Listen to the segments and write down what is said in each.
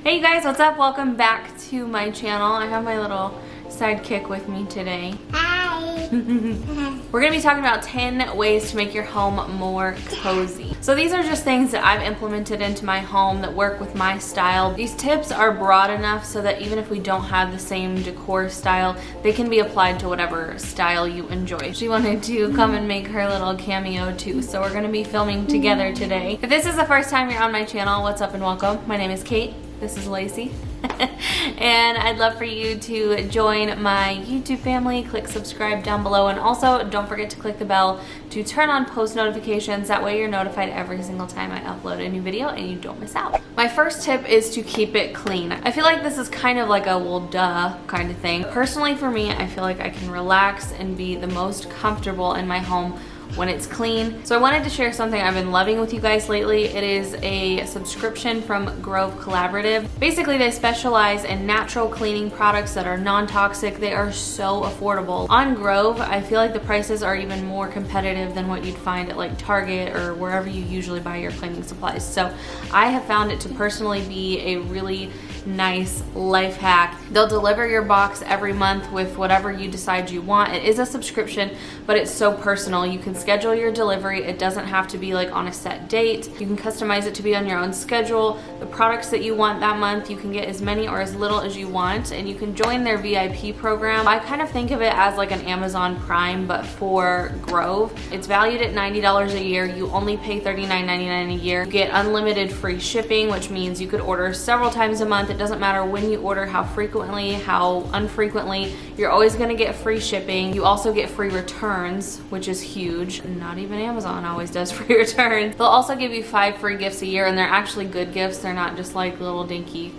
Hey you guys, what's up? Welcome back to my channel. I have my little sidekick with me today. Hi. We're gonna be talking about 10 ways to make your home more cozy. So these are just things that I've implemented into my home that work with my style. These tips are broad enough so that even if we don't have the same decor style, they can be applied to whatever style you enjoy. She wanted to come and make her little cameo too, so we're gonna be filming together today. If this is the first time you're on my channel, what's up and welcome. My name is Kate. This is Lacey. And I'd love for you to join my YouTube family. Click subscribe down below, and also don't forget to click the bell to turn on post notifications. That way you're notified every single time I upload a new video and you don't miss out. My first tip is to keep it clean. I feel like this is kind of like a well duh kind of thing. Personally for me, I feel like I can relax and be the most comfortable in my home when it's clean. So I wanted to share something I've been loving with you guys lately. It is a subscription from Grove Collaborative. Basically, they specialize in natural cleaning products that are non-toxic. They are so affordable. On Grove, I feel like the prices are even more competitive than what you'd find at like Target or wherever you usually buy your cleaning supplies. So I have found it to personally be a really nice life hack. They'll deliver your box every month with whatever you decide you want. It is a subscription, but it's so personal. You can schedule your delivery. It doesn't have to be like on a set date. You can customize it to be on your own schedule. The products that you want that month, you can get as many or as little as you want, and you can join their VIP program. I kind of think of it as like an Amazon Prime, but for Grove. It's valued at $90 a year. You only pay $39.99 a year. You get unlimited free shipping, which means you could order several times a month. It doesn't matter when you order, how frequently, how unfrequently, you're always gonna get free shipping. You also get free returns, which is huge. Not even Amazon always does free returns. They'll also give you 5 free gifts a year, and they're actually good gifts. They're not just like little dinky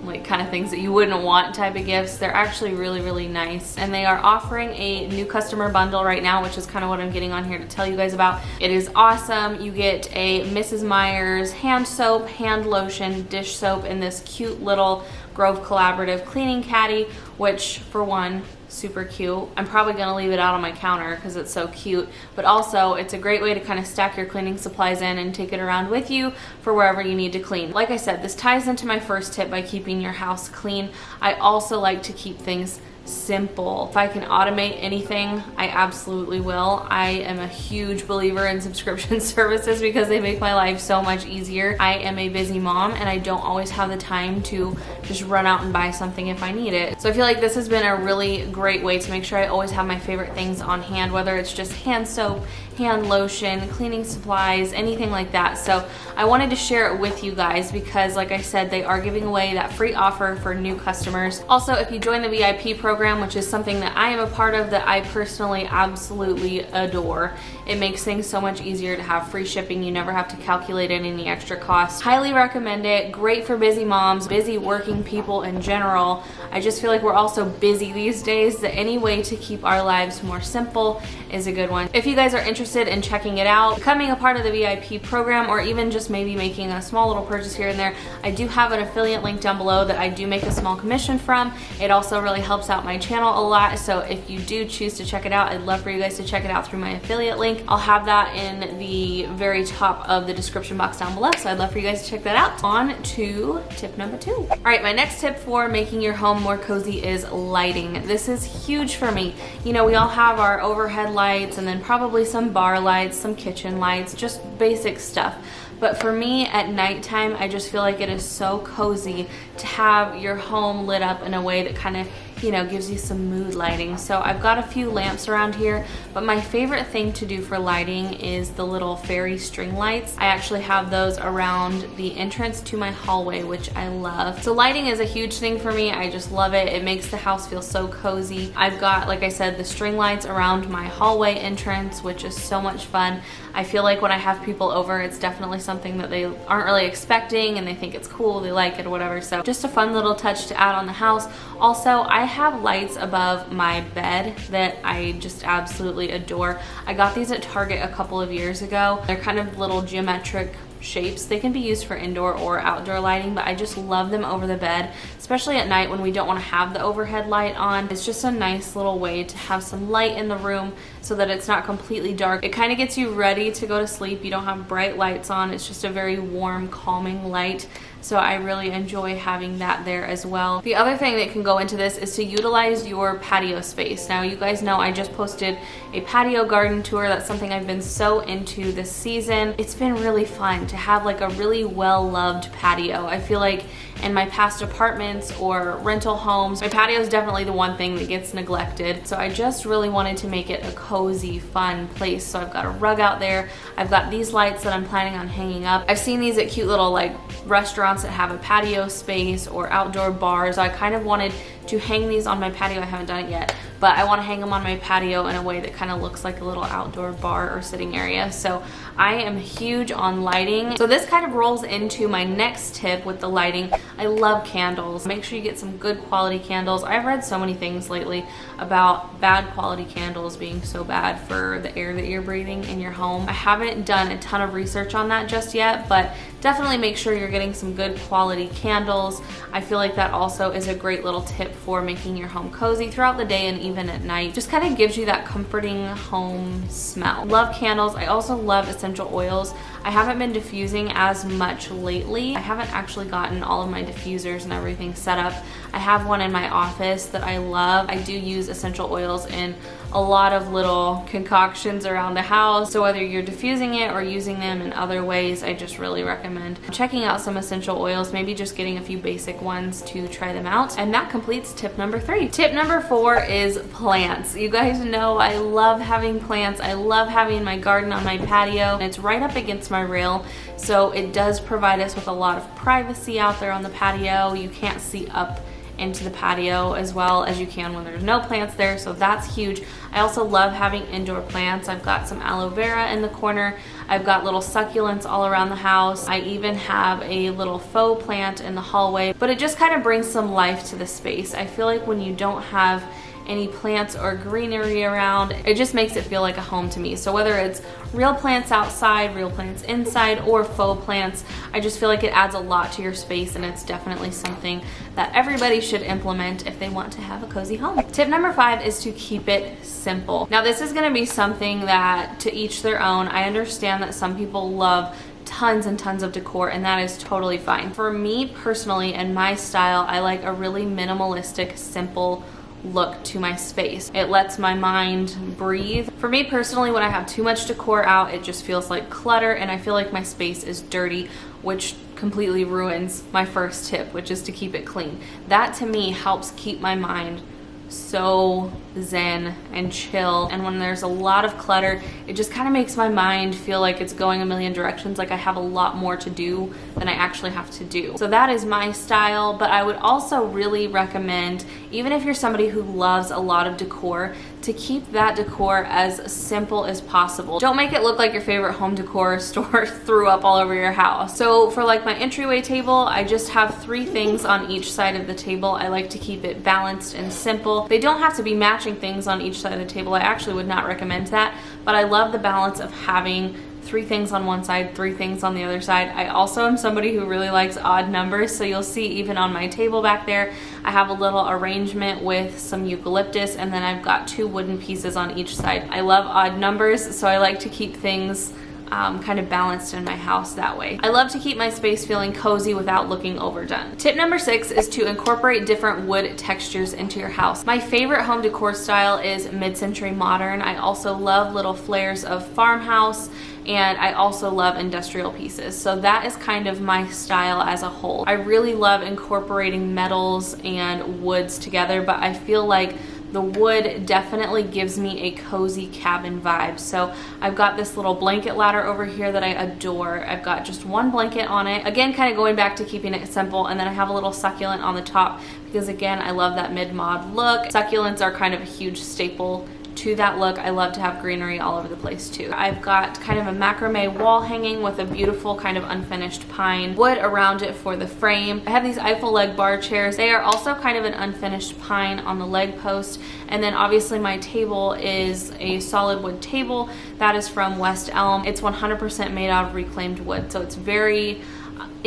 like kind of things that you wouldn't want type of gifts. They're actually really nice, and they are offering a new customer bundle right now, which is kind of what I'm getting on here to tell you guys about. It is awesome. You get a Mrs. Meyer's hand soap, hand lotion, dish soap, and this cute little Grove Collaborative cleaning caddy, which for one, super cute. I'm probably gonna leave it out on my counter because it's so cute, but also it's a great way to kind of stack your cleaning supplies in and take it around with you for wherever you need to clean. Like I said, this ties into my first tip by keeping your house clean. I also like to keep things simple. If I can automate anything, I absolutely will. I am a huge believer in subscription services because they make my life so much easier. I am a busy mom and I don't always have the time to just run out and buy something if I need it. So I feel like this has been a really great way to make sure I always have my favorite things on hand, whether it's just hand soap, hand lotion, cleaning supplies, anything like that. So I wanted to share it with you guys because, like I said, they are giving away that free offer for new customers. Also, if you join the VIP program, which is something that I am a part of that I personally absolutely adore, it makes things so much easier to have free shipping. You never have to calculate in any extra costs. Highly recommend it. Great for busy moms, busy working people in general. I just feel like we're all so busy these days that any way to keep our lives more simple is a good one. If you guys are interested in checking it out, becoming a part of the VIP program, or even just maybe making a small little purchase here and there, I do have an affiliate link down below that I do make a small commission from. It also really helps out my channel a lot, so if you do choose to check it out, I'd love for you guys to check it out through my affiliate link. I'll have that in the very top of the description box down below, so I'd love for you guys to check that out. On to tip number 2. All right, my next tip for making your home more cozy is lighting. This is huge for me. You know, we all have our overhead lights and then probably some bar lights, some kitchen lights, just basic stuff. But for me, at nighttime, I just feel like it is so cozy to have your home lit up in a way that kind of, you know, gives you some mood lighting. So I've got a few lamps around here, but my favorite thing to do for lighting is the little fairy string lights. I actually have those around the entrance to my hallway, which I love. So lighting is a huge thing for me. I just love it. It makes the house feel so cozy. I've got, like I said, the string lights around my hallway entrance, which is so much fun. I feel like when I have people over, it's definitely something that they aren't really expecting and they think it's cool, they like it or whatever. So just a fun little touch to add on the house. Also, I have lights above my bed that I just absolutely adore. I got these at Target a couple of years ago. They're kind of little geometric shapes. They can be used for indoor or outdoor lighting, but I just love them over the bed, especially at night when we don't want to have the overhead light on. It's just a nice little way to have some light in the room so that it's not completely dark. It kind of gets you ready to go to sleep. You don't have bright lights on. It's just a very warm, calming light. So I really enjoy having that there as well. The other thing that can go into this is to utilize your patio space. Now, you guys know I just posted a patio garden tour. That's something I've been so into this season. It's been really fun to have like a really well-loved patio. I feel like in my past apartments or rental homes, my patio is definitely the one thing that gets neglected. So I just really wanted to make it a cozy, fun place. So I've got a rug out there. I've got these lights that I'm planning on hanging up. I've seen these at cute little like restaurants that have a patio space or outdoor bars. I kind of wanted to hang these on my patio. I haven't done it yet, but I want to hang them on my patio in a way that kind of looks like a little outdoor bar or sitting area. So I am huge on lighting. So this kind of rolls into my next tip with the lighting. I love candles. Make sure you get some good quality candles. I've read so many things lately about bad quality candles being so bad for the air that you're breathing in your home. I haven't done a ton of research on that just yet, but definitely make sure you're getting some good quality candles. I feel like that also is a great little tip for making your home cozy throughout the day and even at night. Just kind of gives you that comforting home smell. Love candles. I also love essential oils. I haven't been diffusing as much lately. I haven't actually gotten all of my diffusers and everything set up. I have one in my office that I love. I do use essential oils in a lot of little concoctions around the house. So whether you're diffusing it or using them in other ways, I just really recommend checking out some essential oils, maybe just getting a few basic ones to try them out. And that completes tip number 3. Tip number 4 is plants. You guys know I love having plants. I love having my garden on my patio. And it's right up against my rail, so it does provide us with a lot of privacy out there on the patio. You can't see up into the patio as well as you can when there's no plants there, so that's huge. I also love having indoor plants. I've got some aloe vera in the corner. I've got little succulents all around the house. I even have a little faux plant in the hallway, but it just kind of brings some life to the space. I feel like when you don't have any plants or greenery around, it just makes it feel like a home to me. So whether it's real plants outside, real plants inside, or faux plants, I just feel like it adds a lot to your space, and it's definitely something that everybody should implement if they want to have a cozy home. Tip number 5 is to keep it simple. Now this is gonna be something that to each their own. I understand that some people love tons and tons of decor, and that is totally fine. For me personally and my style, I like a really minimalistic, simple look to my space. It lets my mind breathe. For me personally, when I have too much decor out, it just feels like clutter, and I feel like my space is dirty, which completely ruins my first tip, which is to keep it clean. That to me helps keep my mind so zen and chill, and when there's a lot of clutter, it just kind of makes my mind feel like it's going a million directions, like I have a lot more to do than I actually have to do. So that is my style, but I would also really recommend, even if you're somebody who loves a lot of decor, to keep that decor as simple as possible. Don't make it look like your favorite home decor store threw up all over your house. So for like my entryway table, I just have 3 things on each side of the table. I like to keep it balanced and simple. They don't have to be matching things on each side of the table. I actually would not recommend that, but I love the balance of having 3 things on one side, 3 things on the other side. I also am somebody who really likes odd numbers, so you'll see even on my table back there, I have a little arrangement with some eucalyptus, and then I've got 2 wooden pieces on each side. I love odd numbers, so I like to keep things kind of balanced in my house that way. I love to keep my space feeling cozy without looking overdone. Tip number 6 is to incorporate different wood textures into your house. My favorite home decor style is mid-century modern. I also love little flares of farmhouse, and I also love industrial pieces. So that is kind of my style as a whole. I really love incorporating metals and woods together, but I feel like the wood definitely gives me a cozy cabin vibe. So I've got this little blanket ladder over here that I adore. I've got just 1 blanket on it. Again, kind of going back to keeping it simple, and then I have a little succulent on the top because again, I love that mid-mod look. Succulents are kind of a huge staple to that look. I love to have greenery all over the place too. I've got kind of a macrame wall hanging with a beautiful kind of unfinished pine wood around it for the frame. I have these Eiffel leg bar chairs. They are also kind of an unfinished pine on the leg post. And then obviously my table is a solid wood table that is from West Elm. It's 100% made out of reclaimed wood, so it's very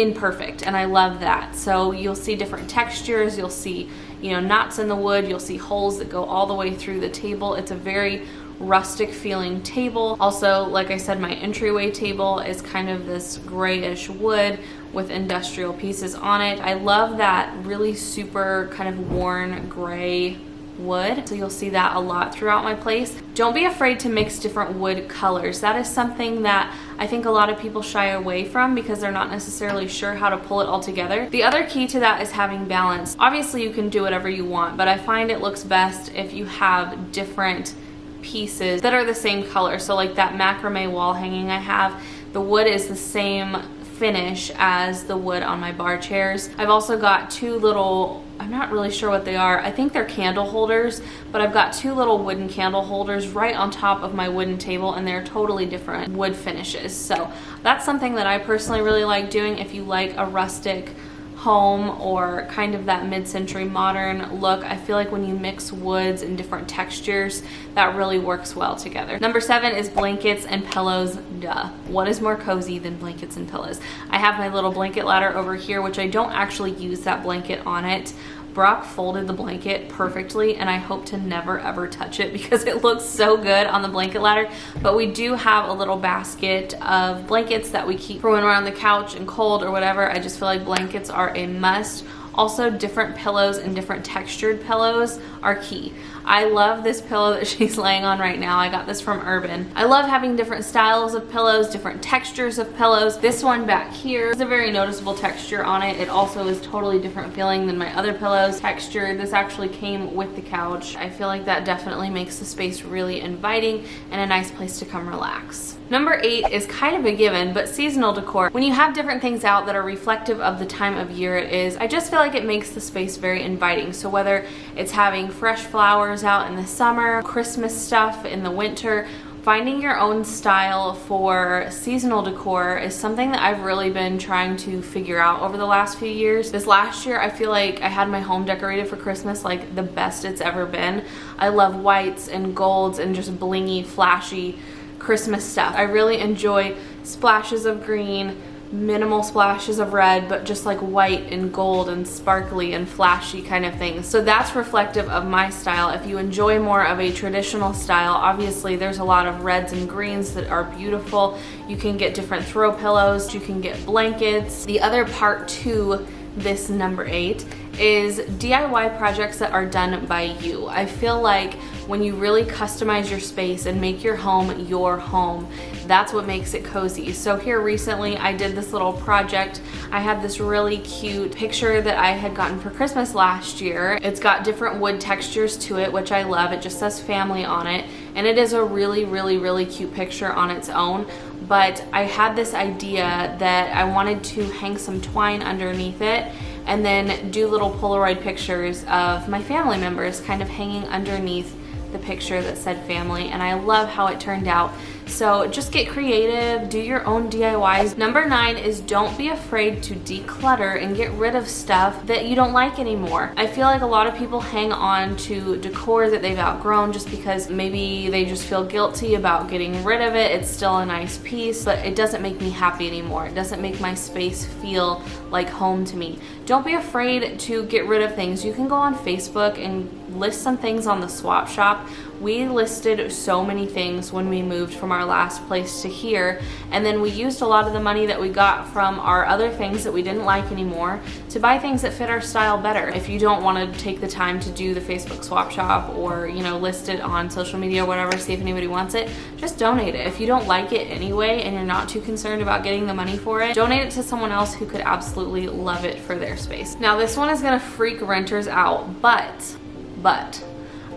imperfect, and I love that. So you'll see different textures, you'll see, you know, knots in the wood, you'll see holes that go all the way through the table. It's a very rustic feeling table. Also, like I said, my entryway table is kind of this grayish wood with industrial pieces on it. I love that really super kind of worn gray wood, so you'll see that a lot throughout my place. Don't be afraid to mix different wood colors. That is something that I think a lot of people shy away from because they're not necessarily sure how to pull it all together. The other key to that is having balance. Obviously you can do whatever you want, but I find it looks best if you have different pieces that are the same color. So like that macrame wall hanging I have, the wood is the same finish as the wood on my bar chairs. I've also got two little, I'm not really sure what they are, I think they're candle holders, but I've got two little wooden candle holders right on top of my wooden table, and they're totally different wood finishes. So that's something that I personally really like doing. If you like a rustic home or kind of that mid-century modern look, I feel like when you mix woods and different textures, that really works well together. Number 7 is blankets and pillows. Duh. What is more cozy than blankets and pillows? I have my little blanket ladder over here, which I don't actually use that blanket on it. Brock folded the blanket perfectly, and I hope to never ever touch it because it looks so good on the blanket ladder. But we do have a little basket of blankets that we keep for when we're on the couch and cold or whatever. I just feel like blankets are a must. Also, different pillows and different textured pillows are key. I love this pillow that she's laying on right now. I got this from Urban. I love having different styles of pillows, different textures of pillows. This one back here is a very noticeable texture on it. It also is totally different feeling than my other pillows. Textured. This actually came with the couch. I feel like that definitely makes the space really inviting and a nice place to come relax. Number 8 is kind of a given, but seasonal decor. When you have different things out that are reflective of the time of year it is, I just feel like it makes the space very inviting. So whether it's having fresh flowers out in the summer, Christmas stuff in the winter, finding your own style for seasonal decor is something that I've really been trying to figure out over the last few years. This last year, I feel like I had my home decorated for Christmas like the best it's ever been. I love whites and golds and just blingy, flashy Christmas stuff. I really enjoy splashes of green, minimal splashes of red, but just like white and gold and sparkly and flashy kind of things. So that's reflective of my style. If you enjoy more of a traditional style, obviously there's a lot of reds and greens that are beautiful. You can get different throw pillows, you can get blankets. The other part to this number 8 is DIY projects that are done by you. I feel like when you really customize your space and make your home, that's what makes it cozy. So here recently I did this little project. I had this really cute picture that I had gotten for Christmas last year. It's got different wood textures to it, which I love. It just says family on it, and it is a really, really, really cute picture on its own. But I had this idea that I wanted to hang some twine underneath it and then do little Polaroid pictures of my family members kind of hanging underneath the picture that said family, and I love how it turned out. So just get creative, do your own DIYs. Number 9 is don't be afraid to declutter and get rid of stuff that you don't like anymore. I feel like a lot of people hang on to decor that they've outgrown just because maybe they just feel guilty about getting rid of it. It's still a nice piece, but it doesn't make me happy anymore. It doesn't make my space feel like home to me. Don't be afraid to get rid of things. You can go on Facebook and list some things on the swap shop. We listed so many things when we moved from our last place to here, and then we used a lot of the money that we got from our other things that we didn't like anymore to buy things that fit our style better. If you don't want to take the time to do the Facebook swap shop or, you know, list it on social media or whatever, see if anybody wants it, just donate it. If you don't like it anyway and you're not too concerned about getting the money for it, donate it to someone else who could absolutely love it for their space. Now this one is gonna freak renters out, but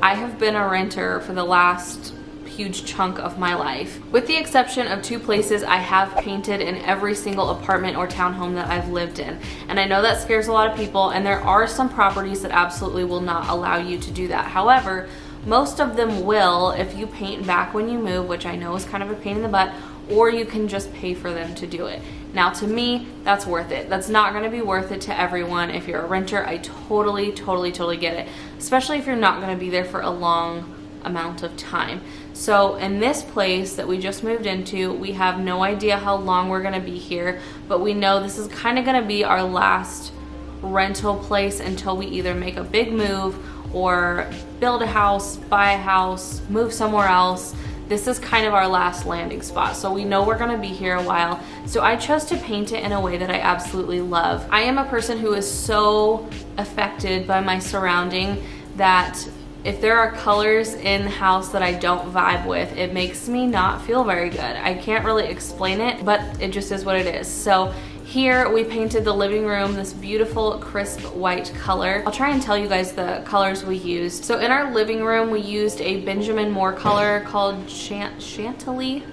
I have been a renter for the last huge chunk of my life. With the exception of 2 places, I have painted in every single apartment or townhome that I've lived in. And I know that scares a lot of people, and there are some properties that absolutely will not allow you to do that. However, most of them will if you paint back when you move, which I know is kind of a pain in the butt, or you can just pay for them to do it. Now to me, that's worth it. That's not gonna be worth it to everyone. If you're a renter, I totally get it. Especially if you're not gonna be there for a long amount of time. So in this place that we just moved into, we have no idea how long we're gonna be here, but we know this is kind of gonna be our last rental place until we either make a big move or build a house, buy a house, move somewhere else. This is kind of our last landing spot, so we know we're gonna be here a while. So I chose to paint it in a way that I absolutely love. I am a person who is so affected by my surrounding that if there are colors in the house that I don't vibe with, it makes me not feel very good. I can't really explain it, but it just is what it is. So here we painted the living room this beautiful crisp white color. I'll try and tell you guys the colors we used. So in our living room we used a Benjamin Moore color called Chantilly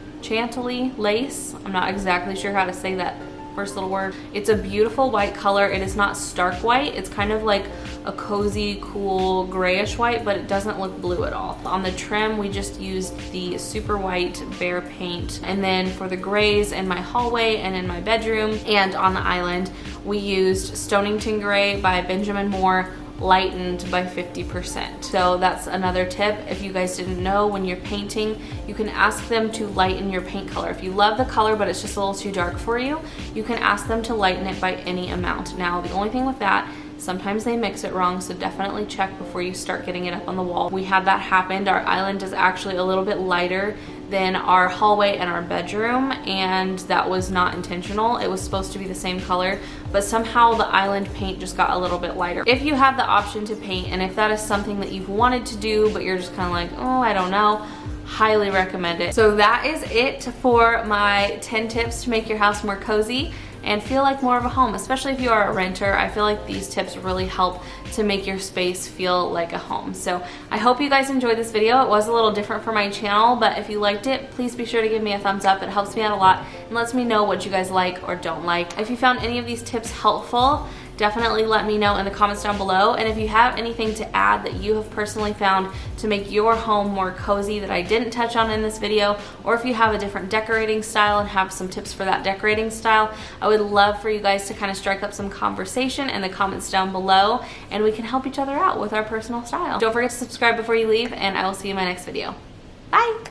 Lace. I'm not exactly sure how to say that first little word. It's a beautiful white color. It is not stark white. It's kind of like a cozy, cool grayish white, but it doesn't look blue at all. On the trim, we just used the super white Behr paint. And then for the grays in my hallway and in my bedroom and on the island, we used Stonington Gray by Benjamin Moore, lightened by 50%. So that's another tip. If you guys didn't know, when you're painting, you can ask them to lighten your paint color. If you love the color but it's just a little too dark for you, you can ask them to lighten it by any amount. Now, the only thing with that, sometimes they mix it wrong, so definitely check before you start getting it up on the wall. We had that happen. Our island is actually a little bit lighter than our hallway and our bedroom, and that was not intentional. It was supposed to be the same color, but somehow the island paint just got a little bit lighter. If you have the option to paint, and if that is something that you've wanted to do, but you're just kind of like, oh, I don't know, highly recommend it. So that is it for my 10 tips to make your house more cozy and feel like more of a home, especially if you are a renter. I feel like these tips really help to make your space feel like a home. So I hope you guys enjoyed this video. It was a little different for my channel, but if you liked it, please be sure to give me a thumbs up. It helps me out a lot and lets me know what you guys like or don't like. If you found any of these tips helpful, definitely let me know in the comments down below. And if you have anything to add that you have personally found to make your home more cozy that I didn't touch on in this video, or if you have a different decorating style and have some tips for that decorating style, I would love for you guys to kind of strike up some conversation in the comments down below, and we can help each other out with our personal style. Don't forget to subscribe before you leave, and I will see you in my next video. Bye!